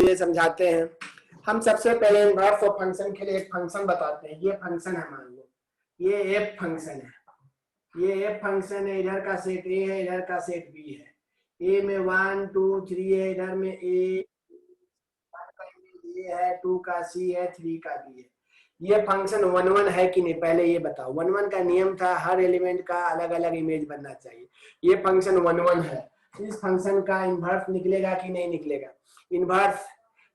धीरे समझाते हैं। हम सबसे पहले इनवर्स ऑफ फंक्शन के लिए एक फंक्शन बताते हैं। ये फंक्शन है, मान लो ये एफ फंक्शन है, ये एफ फंक्शन है, इधर का सेट ए है, इधर का सेट बी है। ए में 1 2 3 है, इधर में ए है, 2 का सी है, 3 का बी है। ये फंक्शन 1 1 है कि नहीं पहले ये बताओ। 1 1 का नियम था हर एलिमेंट का अलग अलग इमेज बनना चाहिए। ये फंक्शन 1 1 है, इस फंक्शन का इन्वर्स निकलेगा कि नहीं निकलेगा? इन्वर्स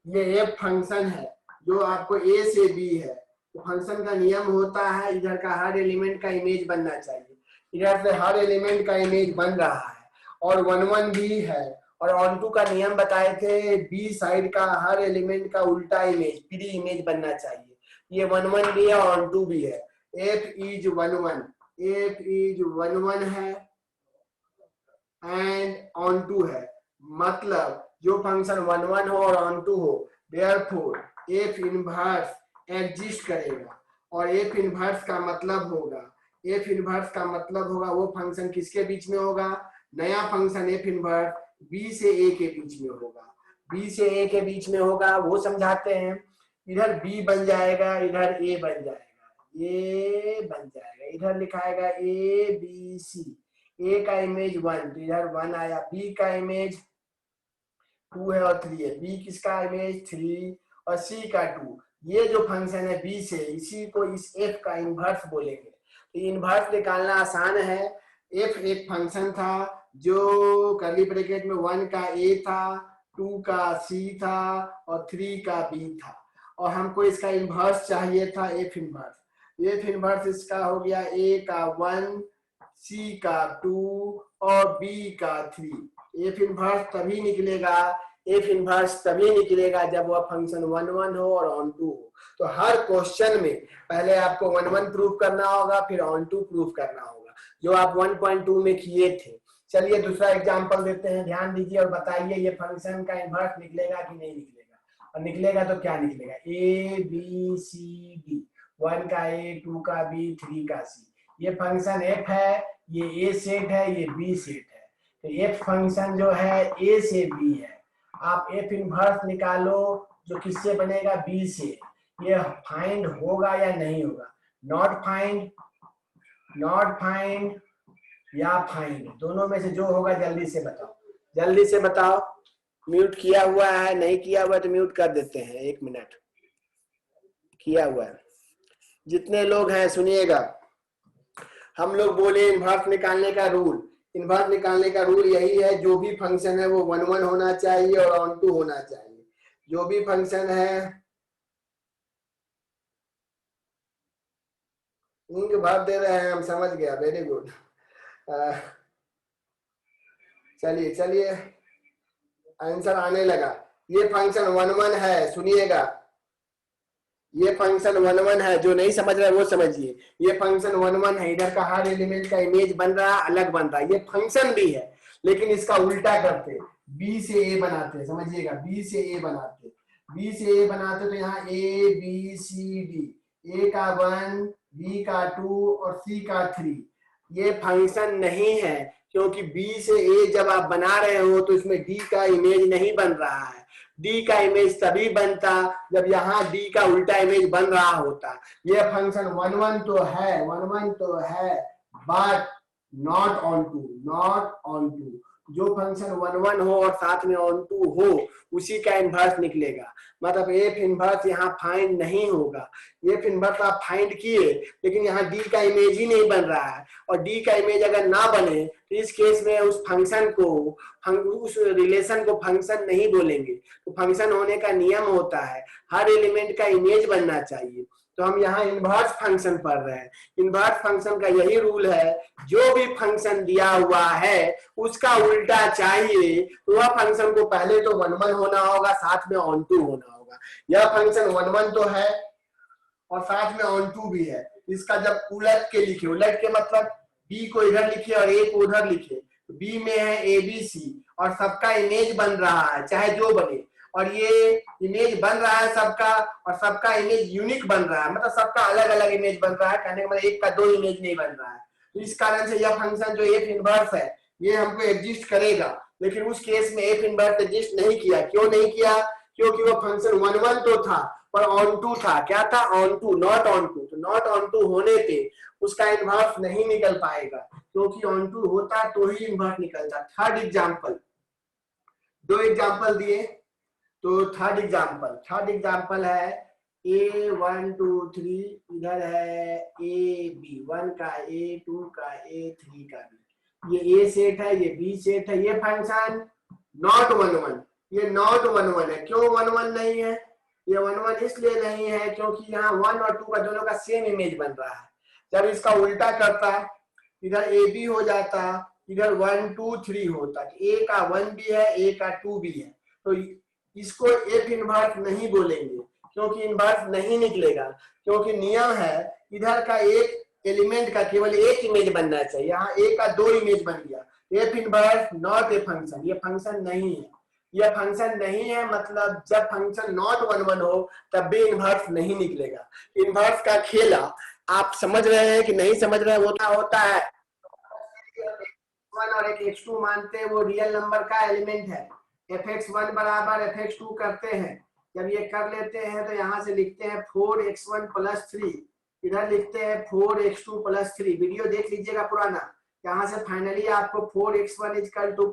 ये एफ फंक्शन है जो आपको ए से बी है, तो फंक्शन का नियम होता है इधर का हर एलिमेंट का इमेज बनना चाहिए। इधर से हर एलिमेंट का इमेज बन रहा है और 1 1 भी है। और ऑन टू का नियम बताए थे, बी साइड का हर एलिमेंट का उल्टा इमेज प्री इमेज बनना चाहिए। ये 1 1 भी है, ऑन टू भी है। एफ इज 1 1, एफ इज 1 1 है एंड ऑन टू है, मतलब जो फंक्शन 1 1 हो और ऑन टू हो, देयरफॉर एफ इनवर्स एग्जिस्ट करेगा। और एफ इनवर्स का मतलब होगा, एफ इनवर्स का मतलब होगा वो फंक्शन किसके बीच में होगा? नया फंक्शन एफ इनवर्स बी से ए के बीच में होगा, बी से ए के बीच में होगा, वो समझाते हैं। इधर बी बन जाएगा, इधर ए बन जाएगा, ये बन जाएगा, इधर लिखाएगा ए बी सी। ए का इमेज 1 तो इधर 1 आया, बी का इमेज 2 है और 3 है, बी किसका इमेज 3 और सी का 2। ये जो फंक्शन है बी से, इसी को इस एफ का इन्वर्स बोलेंगे। तो इन्वर्स निकालना आसान है। एफ एक फंक्शन था जो कर्ली ब्रैकेट में 1 का ए था, 2 का सी था और 3 का बी था, और हमको इसका इन्वर्स चाहिए था एफ इन्वर्स। एफ इन्वर्स इसका हो गया ए का 1, सी का 2 और बी का 3। एफ इन्वर्स तभी निकलेगा, एफ इन्वर्स तभी निकलेगा जब वह फंक्शन 1 1 हो और ऑन टू हो। तो हर क्वेश्चन में पहले आपको 1 1 प्रूव करना होगा, फिर ऑन टू प्रूव करना होगा, जो आप 1.2 में किए थे। चलिए दूसरा एग्जांपल देते हैं, ध्यान दीजिए और बताइए ये फंक्शन का इन्वर्स निकलेगा कि नहीं निकलेगा, और निकलेगा तो क्या निकलेगा? ए बी सी डी, 1 का ए, 2 का बी, 3 का सी। ये फंक्शन एफ है, ये ए सेट है, ये बी सेट है। तो एफ फंक्शन जो है ए से बी है। आप एफ इनवर्स निकालो जो किससे बनेगा? बी से। ये फाइंड होगा या नहीं होगा? नॉट फाइंड, नॉट फाइंड या फाइंड, दोनों में से जो होगा जल्दी से बताओ, जल्दी से बताओ। म्यूट किया हुआ है, नहीं किया हुआ तो म्यूट कर देते हैं, 1 मिनट। किया हुआ है। जितने लोग हैं सुनिएगा, हम लोग बोले इन्वर्स निकालने का रूल। इन्वर्स निकालने का रूल यही है, जो भी फंक्शन है वो 1 1 होना चाहिए और ऑन टू होना चाहिए। जो भी फंक्शन है, इंक भर दे रहे हैं हम, समझ गया, वेरी गुड। चलिए चलिए आंसर आने लगा। ये फंक्शन 1 1 है, सुनिएगा, ये फंक्शन 1 1 है, जो नहीं समझ रहा है वो समझिए। ये फंक्शन 1 1 है, इधर का हर एलिमेंट का इमेज बन रहा है, अलग बन रहा है। ये फंक्शन भी है लेकिन इसका उल्टा करते, बी से ए बनाते, समझिएगा, बी से ए बनाते, बी से ए बनाते तो यहाँ ए बी सी डी, ए का 1, बी का 2 और सी का 3। ये फंक्शन नहीं है क्योंकि बी से ए जब आप बना रहे हो तो इसमें डी का इमेज नहीं बन रहा है। डी का इमेज तभी बनता जब यहाँ डी का उल्टा इमेज बन रहा होता। ये फंक्शन 1 1 तो है, 1 1 तो है, but not onto, not onto. जो फंक्शन 1 1 हो और साथ में ऑन टू हो उसी का इन्वर्स निकलेगा। मतलब एफ इन्वर्स यहाँ फाइंड नहीं होगा। एफ इन्वर्स आप फाइंड किए लेकिन यहाँ डी का इमेज ही नहीं बन रहा है, और डी का इमेज अगर ना बने तो इस केस में उस फंक्शन को, उस रिलेशन को फंक्शन नहीं बोलेंगे। तो फंक्शन होने का नियम होता है हर एलिमेंट का इमेज बनना चाहिए। तो हम यहाँ इन्वर्स फंक्शन पढ़ रहे हैं। इन्वर्स फंक्शन का यही रूल है, जो भी फंक्शन दिया हुआ है उसका उल्टा चाहिए तो वह फंक्शन को पहले तो 1 1 होना होगा, साथ में ऑन टू होना होगा। यह फंक्शन 1 1 तो है और साथ में ऑन टू भी है। इसका जब उलट के लिखे, उलट के मतलब बी को इधर लिखे और ए को उधर लिखे, बी में है ए बी सी और सबका इमेज बन रहा है चाहे जो बने, और ये इमेज बन रहा है सबका, और सबका इमेज यूनिक बन रहा है, मतलब सबका अलग अलग इमेज बन रहा है। कहने का मतलब एक का 2 इमेज नहीं बन रहा है। तो इस कारण से यह फंक्शन जो एफ इनवर्स है ये हमको एग्जिस्ट करेगा, लेकिन उस केस में एफ इनवर्स एग्जिस्ट नहीं किया। क्यों नहीं किया? क्योंकि वो फंक्शन 1 1 तो था पर ऑन टू था। क्या था? Onto, not onto. तो नॉट ऑन टू होने पे उसका इन्वर्स नहीं निकल पाएगा, क्योंकि ऑन टू होता तो ही इन्वर्स निकलता। थर्ड एग्जाम्पल, 2 एग्जाम्पल दिए तो थर्ड एग्जाम्पल है A1 2 3, इधर है AB 1 का A2 का A3 का B। ये A सेट है, ये B सेट है। ये फंक्शन नॉट 1 1, ये नॉट 1 1 है। क्यों 1 1 नहीं है? ये 1 1 इसलिए नहीं है क्योंकि यहाँ 1 और 2 का दोनों का सेम इमेज बन रहा है। जब इसका उल्टा करता, इधर AB हो जाता, इधर 1 2 3 होता। A का 1 भी है, A का 2 भी है, तो इसको F इनवर्स नहीं बोलेंगे, क्योंकि इनवर्स नहीं निकलेगा। क्योंकि नियम है इधर का एक एलिमेंट का केवल एक इमेज बनना चाहिए, यहाँ A का 2 इमेज बन गया। F inverse not a function, ये फंक्शन नहीं है। यह फंक्शन नहीं है मतलब जब फंक्शन नॉट 1 1 हो तब भी इनवर्स नहीं निकलेगा। इनवर्स का खेला आप समझ रहे हैं कि नहीं समझ रहे हैं? होता है x1 और एक x2 मानते हैं, वो रियल नंबर का एलिमेंट है। fx1 बराबर fx2 करते हैं। जब ये कर लेते हैं तो यहाँ से लिखते हैं 4x1 + 3, इधर लिखते हैं 4x2 + 3। वीडियो देख लीजिएगा पुराना। यहाँ से फाइनली आपको 4x1 =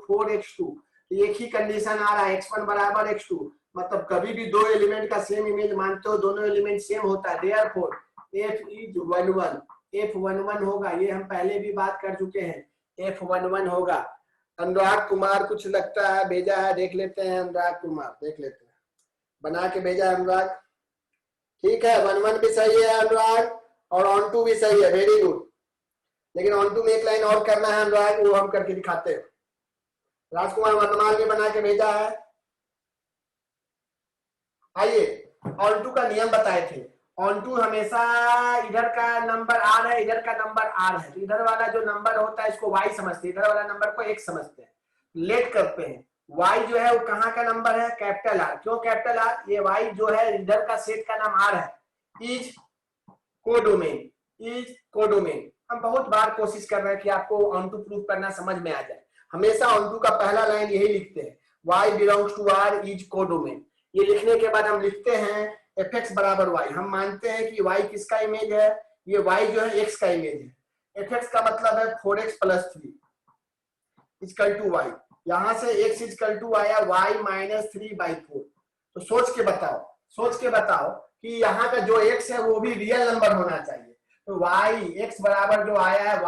4x2, एक ही कंडीशन आ रहा है, x1 बराबर x2। मतलब कभी भी 2 एलिमेंट का सेम इमेज मानते हो, दोनों एलिमेंट सेम होता है। देयरफॉर f इज 1 1, f 1 1 होगा। ये हम पहले भी बात कर चुके हैं, f 1 1 होगा। अनुराग कुमार कुछ लगता है भेजा है, देख लेते हैं। अनुराग कुमार देख लेते हैं, बना के भेजा अनुराग। ठीक है, 1 1 भी सही है अनुराग, और ऑन टू भी सही है, वेरी गुड। लेकिन ऑन टू में एक लाइन और करना है अनुराग, वो हम करके दिखाते हैं। राजकुमार वर्तमान ने बना के भेजा है। आइए, ऑन टू का नियम बताए थे। ऑन टू हमेशा इधर का नंबर आर है, इधर का नंबर आर है, तो इधर वाला जो नंबर होता है इसको वाई समझते हैं, इधर वाला नंबर को एक्स समझते हैं। लेट करते हैं, वाई जो है वो कहाँ का नंबर है? Capital R. क्यों कैपिटल आर? ये वाई जो है इधर का सेट का नाम आर है। Is codomain, is codomain. हम बहुत बार कोशिश कर रहे हैं कि आपको ऑन टू प्रूफ करना समझ में आ जाए। हमेशा ऑन टू का पहला लाइन यही लिखते हैं, Y belongs to R is codomain. ये लिखने के बाद हम लिखते हैं fx बराबर y। हम मानते हैं कि y किसका इमेज है? ये y जो है x का इमेज है। fx का मतलब है 4x + 3 = y। यहां से x = आया y - 3/4। तो सोच के बताओ कि यहाँ का जो x है वो भी रियल नंबर होना चाहिए। तो y x बराबर जो आया है y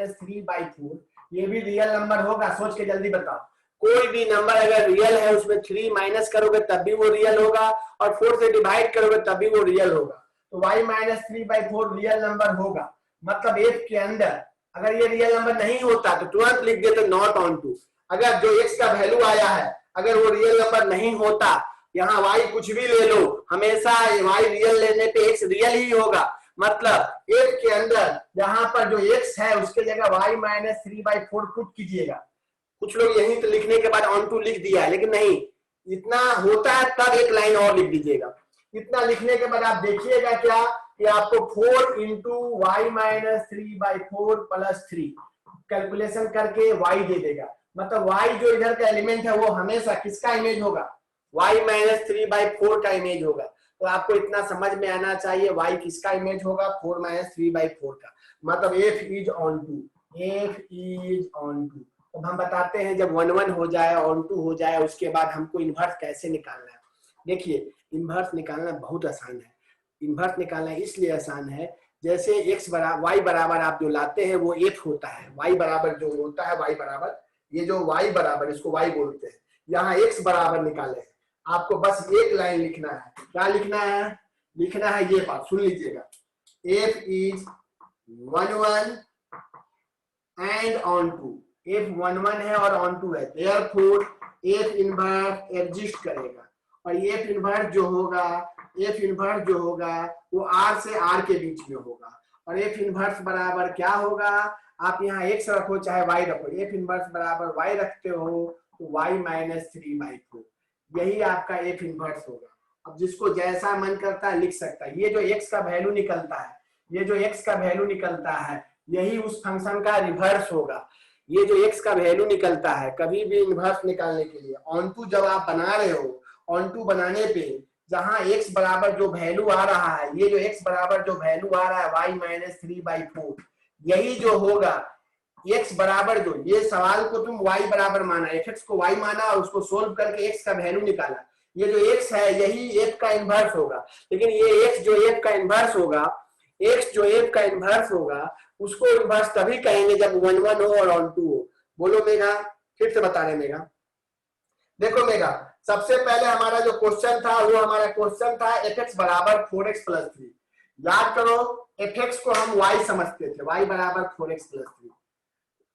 - 3/4, ये भी रियल नंबर होगा। सोच के जल्दी बताओ। कोई भी नंबर अगर रियल है उसमें 3 माइनस करोगे तब भी वो रियल होगा, और 4 से डिवाइड करोगे तब भी वो रियल होगा। तो y - 3/4 रियल नंबर होगा। मतलब f के अंदर अगर ये रियल नंबर नहीं होता तो तुरंत लिख देते नॉट ऑन टू। अगर जो x का वैल्यू आया है अगर वो रियल नंबर नहीं होता, यहाँ y कुछ भी ले लो, हमेशा y रियल लेने पे x रियल ही होगा। मतलब f के अंदर जहां पर जो x है उसके जगह y - 3/4 पुट कीजिएगा। कुछ लोग यहीं तो लिखने के बाद ऑन टू लिख दिया है, लेकिन नहीं, इतना होता है तब एक लाइन और लिख दीजिएगा। इतना लिखने के बाद आप देखिएगा क्या कि आपको 4 × y - 3/4 + 3 कैलकुलेशन करके y दे देगा। मतलब y जो इधर का एलिमेंट है वो हमेशा किसका इमेज होगा? y - 3/4 का इमेज होगा। तो आपको इतना समझ में आना चाहिए y किसका इमेज होगा? 4 - 3/4 का। मतलब f is onto, f is onto. अब हम बताते हैं जब 1 1 हो जाए, ऑन टू हो जाए, उसके बाद हमको इन्वर्स कैसे निकालना है। देखिए, इन्वर्स निकालना बहुत आसान है। इन्वर्स निकालना इसलिए आसान है, जैसे x बराबर y बराबर आप जो लाते हैं वो f होता है। y बराबर जो होता है, y बराबर, ये जो y बराबर इसको y बोलते हैं। यहाँ x बराबर निकाले हैं, आपको बस एक लाइन लिखना है। क्या लिखना है? लिखना है ये बात, सुन लीजिएगा, f is 1 1 and onto. f 1 1 है और ऑन टू है, देयरफॉर f इनवर्स एग्जिस्ट करेगा। और f इनवर्स जो होगा वो r से r के बीच में होगा। और f इनवर्स बराबर क्या होगा? आप यहाँ x रखो चाहे y रखो, f इनवर्स बराबर y रखते हो तो y - 3/4, यही आपका f इनवर्स होगा। अब जिसको जैसा मन करता है लिख सकता है। ये जो x का वैल्यू निकलता है, यही उस फंक्शन का रिवर्स होगा। ये जो x का वैल्यू निकलता है, कभी भी इन्वर्स निकालने के लिए ऑन टू जब आप बना रहे हो, ऑन टू बनाने पे जहां x बराबर जो वैल्यू आ रहा है, ये जो x बराबर जो वैल्यू आ रहा है y माइनस 3/4, यही जो होगा x बराबर जो, ये सवाल को तुम y बराबर माना, fx को y माना और उसको सोल्व करके x का वैल्यू निकाला, ये जो x है यही f का इनवर्स होगा। लेकिन ये x जो f का इनवर्स होगा, x जो f का इनवर्स होगा उसको इनवर्स तभी कहेंगे जब 1 1 हो और ऑन टू हो। बोलो मेघा, फिर से बता रहे मेघा। देखो मेघा, सबसे पहले हमारा जो क्वेश्चन था वो हमारा क्वेश्चन था fx बराबर 4x प्लस 3। याद करो, fx को हम y समझते थे, y बराबर 4x प्लस 3,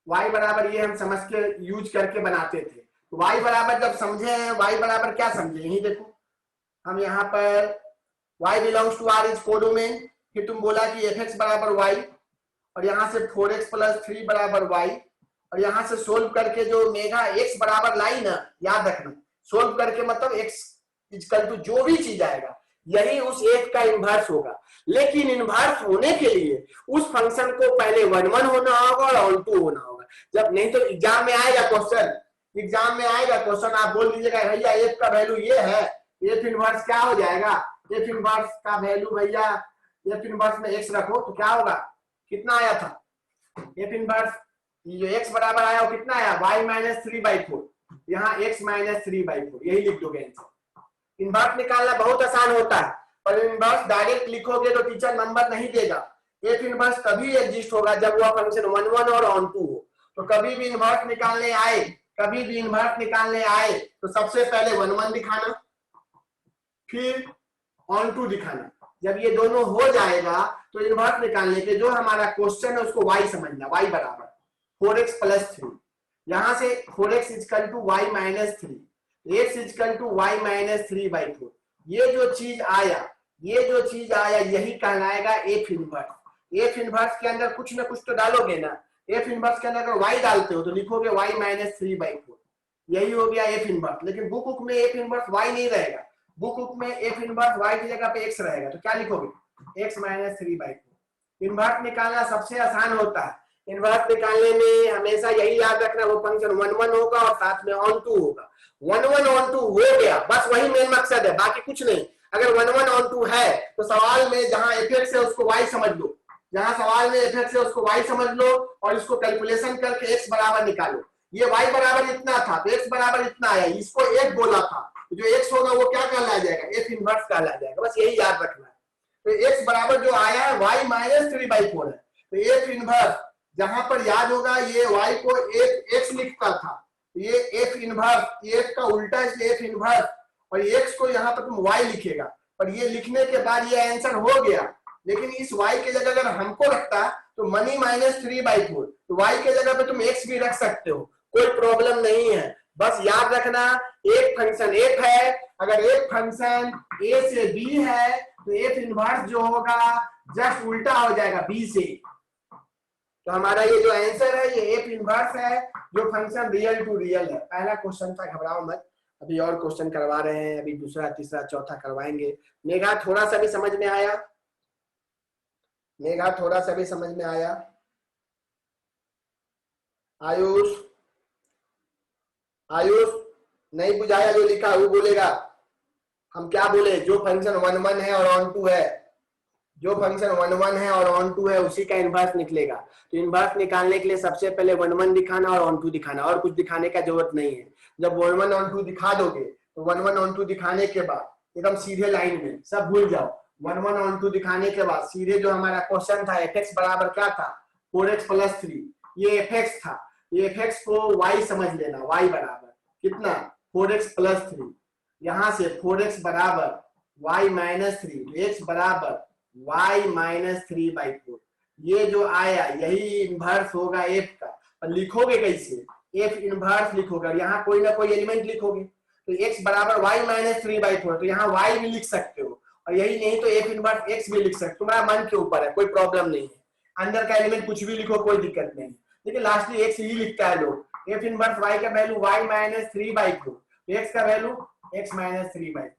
y बराबर ये हम समझ के यूज करके बनाते थे। तो y बराबर जब समझे हैं, y बराबर क्या समझे, यही देखो हम यहाँ पर y belongs to r is codomain, फिर तुम बोला कि fx बराबर y और यहाँ से 4x प्लस 3 बराबर y, और यहाँ से सोल्व करके जो मेघा x बराबर लाई ना, याद रखना सोल्व करके मतलब x इक्वल टू जो भी चीज आएगा यही उस एक का इनवर्स होगा। लेकिन इनवर्स होने के लिए उस फंक्शन को पहले 1 1 होना होगा और ऑन टू होना होगा। जब नहीं तो एग्जाम में आएगा क्वेश्चन, एग्जाम में आएगा क्वेश्चन, आप बोल दीजिएगा भैया एफ का वैल्यू ये है, एफ इनवर्स क्या हो जाएगा, एफ इनवर्स का वैल्यू भैया एफ इनवर्स में x रखो तो क्या होगा, कितना आया था एफ इनवर्स, जो x बराबर आया वो कितना आया y माइनस 3/4, यहाँ x माइनस 3/4, यही लिख दोगे आंसर। इनवर्स निकालना बहुत आसान होता है, पर इनवर्स डायरेक्ट लिखोगे तो टीचर नंबर नहीं देगा। एफ इनवर्स तभी एग्जिस्ट होगा जब वह फंक्शन 1 1 और ऑन टू हो। तो कभी भी इनवर्स निकालने आए, कभी भी इनवर्स निकालने आए तो सबसे पहले 1 1 दिखाना, फिर ऑन टू दिखाना। जब ये दोनों हो जाएगा तो इनवर्स निकालने के जो हमारा क्वेश्चन है उसको y समझना, y बराबर 4x प्लस 3, यहां से 4x equal to y minus 3, x equal to y minus 3/4। ये जो चीज आया, ये जो चीज आया यही कहलाएगा एफ इनवर्स। एफ इनवर्स के अंदर कुछ ना कुछ तो डालोगे ना, एफ इनवर्स के अंदर अगर y डालते हो तो लिखोगे y माइनस 3/4, यही हो गया एफ इनवर्स। लेकिन बुक में एफ इनवर्स y नहीं रहेगा, बुक में एफ इनवर्स y की जगह पे x रहेगा, तो क्या लिखोगे x माइनस 3/4। इनवर्स निकालना सबसे आसान होता है, इनवर्स निकालने में हमेशा यही याद रखना वो फंक्शन 1 1 होगा और साथ में ऑन टू होगा। 1 1 ऑन टू हो गया, बस वही मेन मकसद है, बाकी कुछ नहीं। अगर 1 1 ऑन टू है तो सवाल में जहां एफ है उसको y समझ लो, जहां सवाल में एफ है उसको y समझ लो और इसको कैलकुलेशन करके x बराबर निकालो। ये y बराबर इतना था तो x बराबर इतना आया, इसको 1 बोला था, जो x होगा वो क्या कहलाया जाएगा, एफ इनवर्स कहलाया जाएगा, बस यही याद रखना है। तो x बराबर जो आया है y माइनस 3/4 है, तो एफ इनवर्स जहां पर याद होगा ये y को x लिखता था, ये एफ इनवर्स, एफ का उल्टा इसलिए एफ इनवर्स, और x को यहाँ पर तुम y लिखेगा, पर ये लिखने के बाद ये आंसर हो गया। लेकिन इस y के जगह अगर हमको रखता तो मनी माइनस 3/4, तो y के जगह पे तुम x भी रख सकते हो, कोई प्रॉब्लम नहीं है। बस याद रखना एक फंक्शन f है, अगर एक फंक्शन a से b है तो एफ इनवर्स जो होगा जस्ट उल्टा हो जाएगा b से। तो हमारा ये जो आंसर है ये एफ इनवर्स है, जो फंक्शन रियल टू रियल है। पहला क्वेश्चन था, घबराओ मत, अभी और क्वेश्चन करवा रहे हैं, अभी दूसरा तीसरा चौथा करवाएंगे। मेघा थोड़ा सा भी समझ में आया, मेघा थोड़ा सा भी समझ में आया, आयुष, आयुष नहीं बुझाया जो लिखा वो बोलेगा, हम क्या बोले, जो फंक्शन 1 1 है और ऑन टू है, जो फंक्शन 1 1 है और ऑन टू है उसी का इनवर्स निकलेगा। तो इनवर्स निकालने के लिए सबसे पहले 1 1 दिखाना और ऑन टू दिखाना, और कुछ दिखाने का जरूरत नहीं है। जब 1 1 ऑन टू दिखा दोगे तो 1 1 ऑन टू दिखाने के बाद एकदम सीधे लाइन में, सब भूल जाओ, 1 1 ऑन टू दिखाने के बाद सीधे जो हमारा क्वेश्चन था एफ बराबर क्या था 4x प्लस 3, ये एफ था, ये एफ को y समझ लेना, y बराबर कितना 4x प्लस 3, यहां से 4x बराबर y माइनस 3, x बराबर y माइनस 3/4, ये जो आया यही इनवर्स होगा f का। और लिखोगे कैसे, f इनवर्स लिखोगे, यहाँ कोई ना कोई एलिमेंट लिखोगे, तो x बराबर y माइनस 3/4, तो यहाँ y भी लिख सकते हो, और यही नहीं तो f इनवर्स x भी लिख सकते हो, तुम्हारा मन के ऊपर है, कोई प्रॉब्लम नहीं है। अंदर का एलिमेंट कुछ भी लिखो कोई दिक्कत नहीं, लेकिन लास्टली x ही लिखता है लोग। f इनवर्स y का वैल्यू y माइनस 3/4, x का वैल्यू x माइनस 3/4,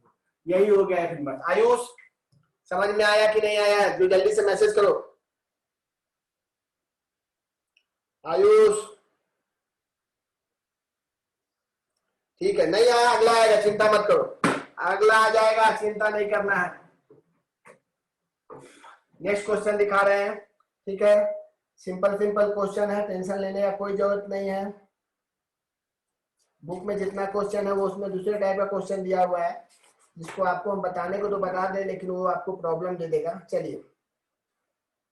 यही हो गया f इनवर्स। आयुष समझ में आया कि नहीं आया, जो जल्दी से मैसेज करो। आयुष ठीक है, नहीं आया अगला आएगा, चिंता मत करो। अगला आ जाएगा, चिंता नहीं करना है। नेक्स्ट क्वेश्चन दिखा रहे हैं, ठीक है। सिंपल सिंपल क्वेश्चन है, टेंशन लेने का कोई जरूरत नहीं है। बुक में जितना क्वेश्चन है वो उसमें दूसरे टाइप का क्वेश्चन दिया हुआ है, जिसको आपको हम बताने को तो बता दें, लेकिन वो आपको प्रॉब्लम दे देगा। चलिए,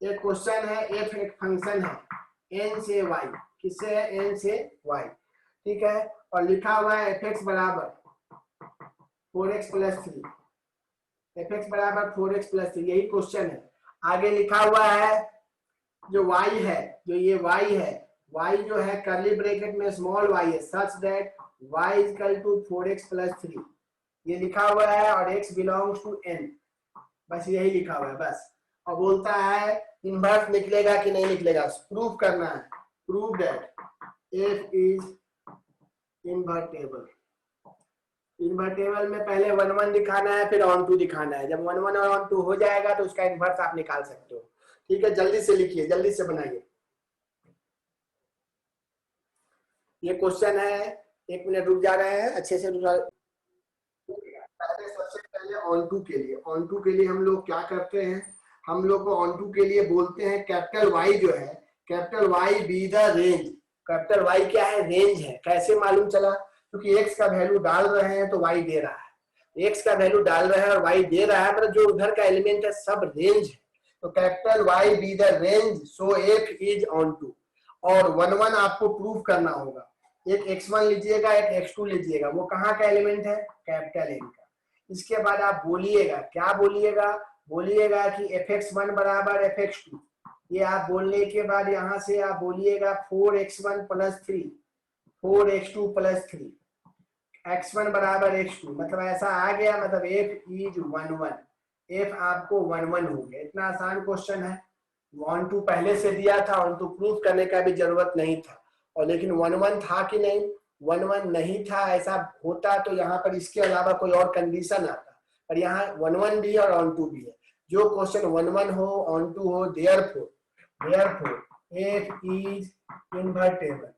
एक क्वेश्चन है, एफ एक फंक्शन है एन से वाई, किससे है, एन से वाई, ठीक है। और लिखा हुआ है एफ एक्स बराबर 4x प्लस 3, एफ एक्स बराबर 4x प्लस 3, यही क्वेश्चन है। आगे लिखा हुआ है जो y है, जो ये y है, y जो है कर्ली ब्रैकेट में स्मॉल y है, such that y is equal to 4x plus 3, ये लिखा हुआ है, और x बिलोंग्स टू n, बस यही लिखा हुआ है बस। और बोलता है इनवर्स निकलेगा कि नहीं निकलेगा, प्रूफ करना है, prove that f is invertible. Invertible में पहले 1 1 दिखाना है, फिर ऑन 2 दिखाना है। जब 1 1 और ऑन 2 हो जाएगा तो उसका इन्वर्स आप निकाल सकते हो, ठीक है। जल्दी से लिखिए, जल्दी से बनाइए। ये क्वेश्चन है, 1 मिनट रुक जा रहे हैं, अच्छे से सबसे पहले ऑन 2 के लिए, ऑन 2 के लिए हम लोग क्या करते हैं, हम लोग को ऑन 2 के लिए बोलते हैं कैपिटल वाई जो है, capital Y be the range. Capital Y क्या है, रेंज है। कैसे मालूम चला, क्योंकि एक्स का वैल्यू डाल रहे हैं तो वाई दे रहा है, एक्स का वैल्यू डाल रहे हैं और वाई दे रहा है, मतलब जो उधर का एलिमेंट है सब रेंज है। तो capital Y be the range, so F is on 2। और 1 1 आपको प्रूव करना होगा, एक x1 लीजिएगा, एक x2 लीजिएगा, वो कहाँ का एलिमेंट है, कैपिटल एन का। इसके बाद आप बोलिएगा, क्या बोलिएगा, बोलिएगा कि fx1 बराबर fx2। ये आप बोलने के बाद यहां से आप बोलिएगा 4x1 plus 3, 4x2 plus 3, x1 बराबर x2, मतलब ऐसा आ गया, मतलब f इज 1 1, f आपको 1 1 हो गया। इतना आसान क्वेश्चन है। 1 2 पहले से दिया था, 1 2 प्रूफ करने का भी जरूरत नहीं था। और लेकिन 1 1 था कि नहीं, 1 1 नहीं था, ऐसा होता तो यहाँ पर इसके अलावा कोई और कंडीशन आता, पर यहाँ 1 1 भी और ऑन 2 भी है। जो क्वेश्चन 1 1 हो, ऑन 2 हो, therefore f is invertible,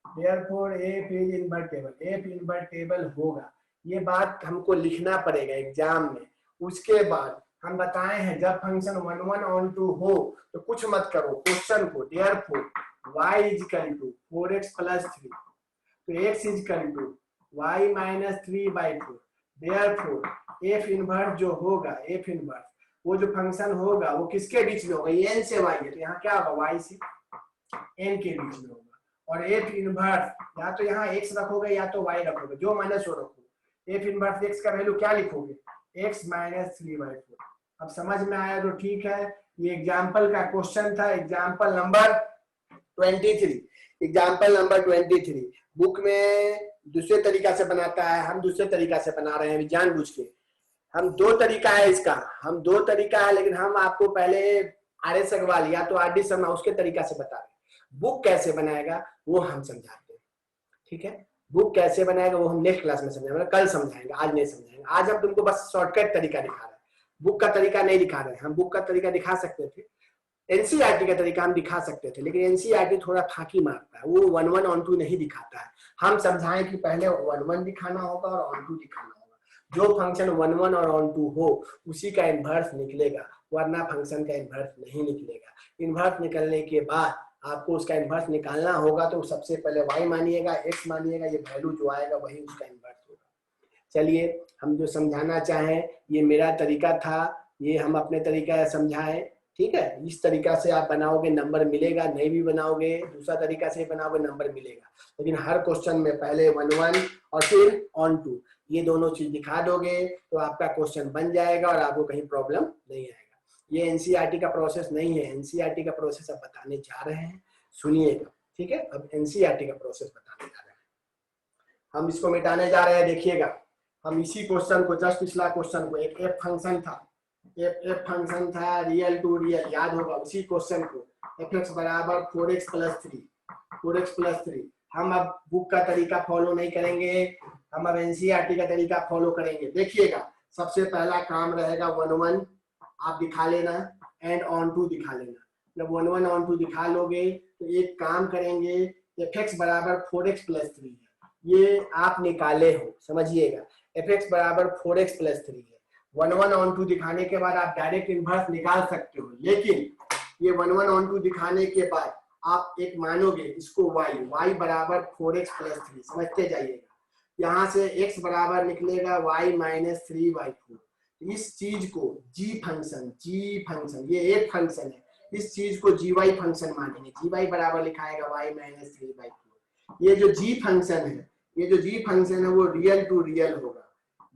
therefore f is invertible, f invertible होगा। ये बात हमको लिखना पड़ेगा एग्जाम में। उसके बाद हम बताए हैं जब फंक्शन 1 1 ऑन 2 हो तो कुछ मत करो, क्वेश्चन को therefore y is equal to 4x plus 3, तो x is equal to y minus 3/4, therefore f inverse जो होगा, f इनवर्स वो जो फंक्शन होगा वो किसके बीच में होगा, n से y है, तो यहाँ क्या होगा, y से n के बीच में होगा। और f इनवर्स या तो यहाँ x रखोगे या तो y रखोगे, जो माइनस हो रखोगे। f इनवर्स x का वैल्यू क्या लिखोगे, x माइनस 3/4। अब समझ में आया तो ठीक है। ये एग्जाम्पल का क्वेश्चन था, example number 23, example number 23। Book में दूसरे तरीका से बनाता है, हम दूसरे तरीका से बना रहे हैं जानबूझ के। हम 2 तरीका है इसका, हम 2 तरीका है, लेकिन हम आपको पहले RS अग्रवाल या तो RD शर्मा उसके तरीका से बता रहे हैं। बुक कैसे बनाएगा वो हम समझाते हैं, ठीक है। बुक कैसे बनाएगा वो हम नेक्स्ट क्लास में समझाएंगे, कल समझाएंगे, आज नहीं समझाएंगे। आज हम तुमको बस शॉर्टकट तरीका दिखा रहे हैं, बुक का तरीका नहीं दिखा रहे हैं। हम बुक का तरीका दिखा सकते थे, एनसीईआरटी का तरीका हम दिखा सकते थे, लेकिन एनसीईआरटी थोड़ा फाकी मारता है, वो 1 1 ऑन 2 नहीं दिखाता है। हम समझाएं कि पहले 1 1 दिखाना होगा और ऑन 2 दिखाना होगा। जो फंक्शन 1 1 और ऑन 2 हो उसी का इन्वर्स निकलेगा, वरना फंक्शन का इन्वर्स नहीं निकलेगा। इन्वर्स निकलने के बाद आपको उसका इन्वर्स निकालना होगा, तो सबसे पहले y मानिएगा, x मानिएगा, ये वैल्यू जो आएगा वही उसका इन्वर्स होगा। चलिए, हम जो समझाना चाहें, ये मेरा तरीका था, ये हम अपने तरीका से समझाएं, ठीक है। इस तरीका से आप बनाओगे नंबर मिलेगा, नहीं भी बनाओगे दूसरा तरीका से बनाओगे नंबर मिलेगा। लेकिन हर क्वेश्चन में पहले 1 1 और फिर ऑन 2, ये दोनों चीज दिखा दोगे तो आपका क्वेश्चन बन जाएगा और आपको कहीं प्रॉब्लम नहीं आएगा। ये एनसीईआरटी का प्रोसेस नहीं है, एनसीईआरटी का प्रोसेस अब बताने जा रहे हैं, सुनिएगा, ठीक है। अब एनसीईआरटी का प्रोसेस बताने जा रहे हैं, हम इसको मिटाने जा रहे हैं। देखिएगा, हम इसी क्वेश्चन को, जस्ट पिछला क्वेश्चन को, एक एफ फंक्शन था, एफ फंक्शन था रियल टू रियल, याद होगा उसी क्वेश्चन को, एफ एक्स बराबर 4x प्लस 3, 4x प्लस 3। हम अब बुक का तरीका फॉलो नहीं करेंगे, हम अब एनसीईआरटी का तरीका फॉलो करेंगे। देखिएगा, सबसे पहला काम रहेगा 1 1 आप दिखा लेना एंड ऑन 2 दिखा लेना। जब 1 1 ऑन 2 दिखा लोगे तो एक काम करेंगे, एफ एक्स बराबर 4x प्लस 3 है, ये आप निकाले हो, समझिएगा। fx बराबर 4x प्लस 3 है। 1 1 on 2 दिखाने के बाद आप डायरेक्ट इनवर्स निकाल सकते हो, लेकिन ये 1 1 on 2 दिखाने के बाद आप एक मानोगे इसको y बराबर 4x प्लस 3, समझते जाइएगा। यहाँ से x बराबर निकलेगा y माइनस 3/4। इस चीज को g फंक्शन ये एक फंक्शन है, इस चीज को gy फंक्शन मानेंगे। gy बराबर लिखाएगा y माइनस 3/4। ये जो g फंक्शन है वो रियल टू रियल होगा।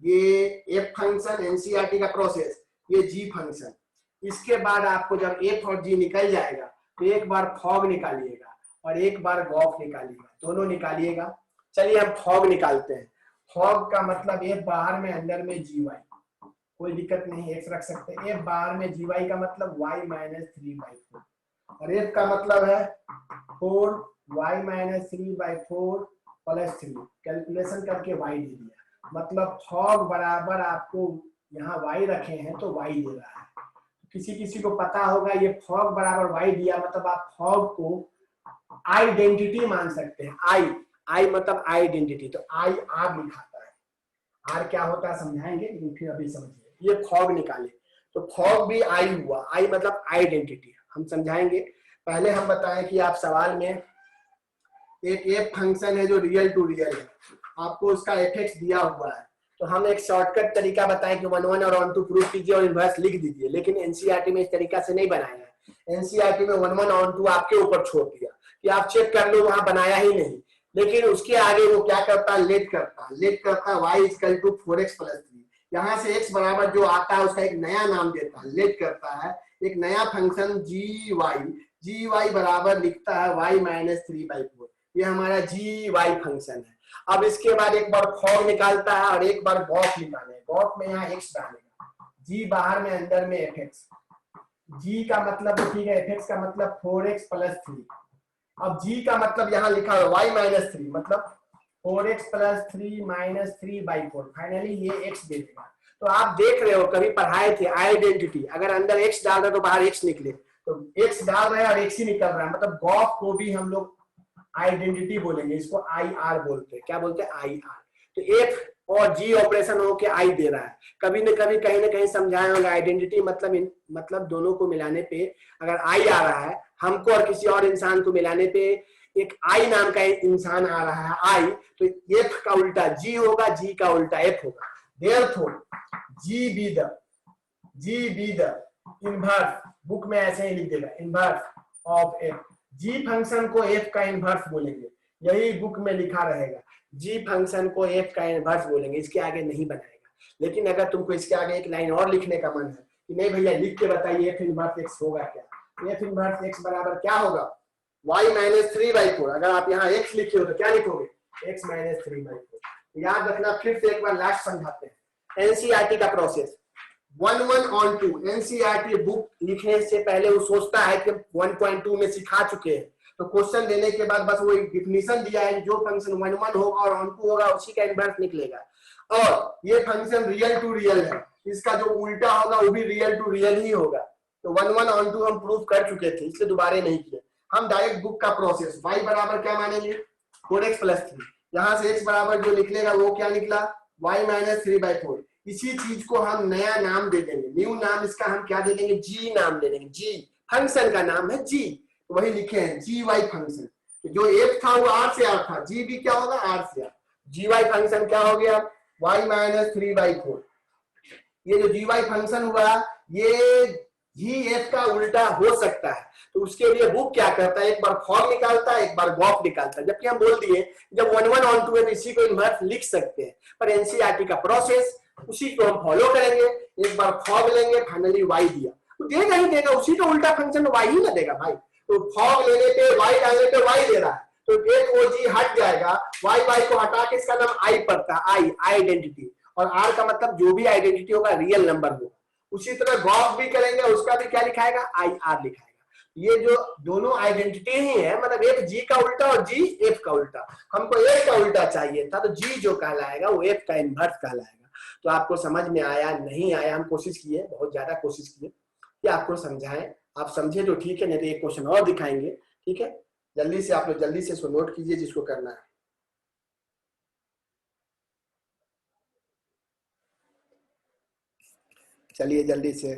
ये f फंक्शन एनसीईआरटी का प्रोसेस, ये g फंक्शन। इसके बाद आपको जब f और g निकल जाएगा तो एक बार फॉग निकालिएगा और एक बार गॉफ निकालिएगा, दोनों निकालिएगा। चलिए हम फॉग निकालते हैं। फॉग का मतलब f बाहर में अंदर में gy, कोई दिक्कत नहीं, x रख सकते हैं। f बाहर में gy का मतलब y माइनस 3/4 और f का मतलब है 4y माइनस 3/4 प्लस 3। कैलकुलेशन करके y दे दिया, मतलब फॉग बराबर आपको यहाँ y रखे हैं तो y दे रहा है। किसी को पता होगा ये फॉग बराबर y दिया, मतलब आप फॉग को आइडेंटिटी मान सकते हैं। आई मतलब आइडेंटिटी, तो आई आर लिखाता है। आर क्या होता है समझाएंगे, लेकिन फिर अभी समझिए। ये फॉग निकाले तो फॉग भी आई हुआ, आई मतलब आइडेंटिटी, हम समझाएंगे। पहले हम बताएं कि आप सवाल में एक एफ फंक्शन है जो रियल टू रियल है, आपको उसका एफएक्स दिया हुआ है, तो हम एक शॉर्टकट तरीका बताएं कि 1 1 और 1 2 प्रूफ कीजिए और इनवर्स लिख दीजिए। लेकिन एनसीईआरटी में इस तरीका से नहीं बनाया है। एनसीईआरटी में 1 1 और 2 आपके ऊपर छोड़ दिया कि आप चेक कर लो, वहां बनाया ही नहीं। लेकिन उसके आगे वो क्या करता है, लेट करता है y equal to 4x plus 3। यहाँ से x बराबर जो आता है उसका एक नया नाम देता है, लेट करता है एक नया फंक्शन gy बराबर लिखता है y माइनस 3/4। ये हमारा gy फंक्शन है। अब इसके बाद एक बार फॉग निकालता है और एक बार गॉफ निकालेगा। गॉफ में यहाँ x डालेगा, g बाहर में अंदर में fx, g का मतलब लिखिएगा fx का मतलब 4x प्लस 3। अब g का मतलब यहाँ लिखा है y माइनस 3, मतलब 4x प्लस 3 माइनस 3/4। फाइनली ये x दे देगा। तो आप देख रहे हो, कभी पढ़ाए थे आइडेंटिटी, अगर अंदर x डाल रहे तो बाहर x निकले, तो x डाल रहे हैं और x ही निकल रहा है, मतलब गॉफ को भी हम लोग आइडेंटिटी बोलेंगे, इसको IR बोलते हैं। क्या बोलते हैं? IR। तो F और G ऑपरेशन होके I दे रहा है। कभी न कभी कहीं ना कहीं समझाया होगा आइडेंटिटी मतलब दोनों को मिलाने पे अगर I आ रहा है, हमको और किसी और इंसान को मिलाने पे एक I नाम का इंसान आ रहा है I, तो F का उल्टा G होगा, G का उल्टा F होगा। Therefore G be the inverse, book में ऐसे ही लिख देगा, inverse of F। G function को एफ का इनवर्स बोलेंगे, यही बुक में लिखा रहेगा। जी फंक्शन को एफ का इनवर्स बोलेंगे, इसके आगे नहीं बनाएगा। लेकिन अगर तुमको इसके आगे एक लाइन और लिखने का मन है कि नहीं भैया लिख के बताइए एफ इनवर्स एक्स होगा क्या, एफ इनवर्स एक्स बराबर क्या होगा, y माइनस 3/4। अगर आप यहाँ x लिखे हो तो क्या लिखोगे, x माइनस 3/4। याद रखना, फिर से एक बार लास्ट समझाते हैं एनसीईआरटी का प्रोसेस। 1 1 on 2 एनसीईआरटी बुक लिखने से पहले वो सोचता है कि 1.2 में सिखा चुके हैं, तो क्वेश्चन देने के बाद बस वो एक डिफिनीशन दिया है, जो फंक्शन 1 1 होगा और on 2 होगा उसी का इनवर्स निकलेगा। और ये फंक्शन रियल टू रियल है, इसका जो उल्टा होगा वो भी रियल टू रियल ही होगा। तो 1 1 on 2 हम प्रूव कर चुके थे, इसलिए दोबारा नहीं किए। हम डायरेक्ट बुक का प्रोसेस, y बराबर क्या मानेंगे 4x प्लस 3, यहाँ से x बराबर जो निकलेगा वो क्या निकला y माइनस 3/4। इसी चीज को हम नया नाम दे देंगे, न्यू नाम इसका हम क्या दे देंगे, जी नाम दे देंगे। जी फंक्शन का नाम है जी, तो वही लिखे हैं जी वाई फंक्शन। तो जो एफ था वो आर से आर था, जी भी क्या होगा आर से आर। जी वाई फंक्शन क्या हो गया y माइनस 3/4। ये जो जी वाई फंक्शन हुआ ये जी एफ का उल्टा हो सकता है, तो उसके लिए बुक क्या करता है, एक बार फॉर्म निकालता है एक बार गॉफ निकालता है। जबकि हम बोल दिए जब 1 1 on 2 है तो इसी को इनवर्स लिख सकते हैं, पर एनसीईआरटी का प्रोसेस उसी को हम फॉलो करेंगे। एक बार फॉग लेंगे, फाइनली वाई दिया, तो देगा ही देगा, उसी का उल्टा फंक्शन वाई ही ना देगा भाई। तो फॉग लेने पे वाई डालने पे वाई दे रहा है, तो एक वो जी हट जाएगा, वाई वाई को हटा के इसका नाम आई पड़ता है, आई आइडेंटिटी। और आर का मतलब जो भी आइडेंटिटी होगा रियल नंबर होगा। उसी तरह गॉफ भी करेंगे, उसका भी क्या लिखाएगा आई आर लिखाएगा। ये जो दोनों आइडेंटिटी ही है, मतलब एक जी का उल्टा और जी एफ का उल्टा। हमको एफ का उल्टा चाहिए था, तो जी जो कहलाएगा वो एफ का इनवर्स कहलाएगा। तो आपको समझ में आया नहीं आया, हम कोशिश किए, बहुत ज्यादा कोशिश किए कि आपको समझाएं। आप समझे तो ठीक है, नहीं तो एक क्वेश्चन और दिखाएंगे। ठीक है, जल्दी से आप लोग जल्दी से इसको नोट कीजिए जिसको करना है। चलिए जल्दी से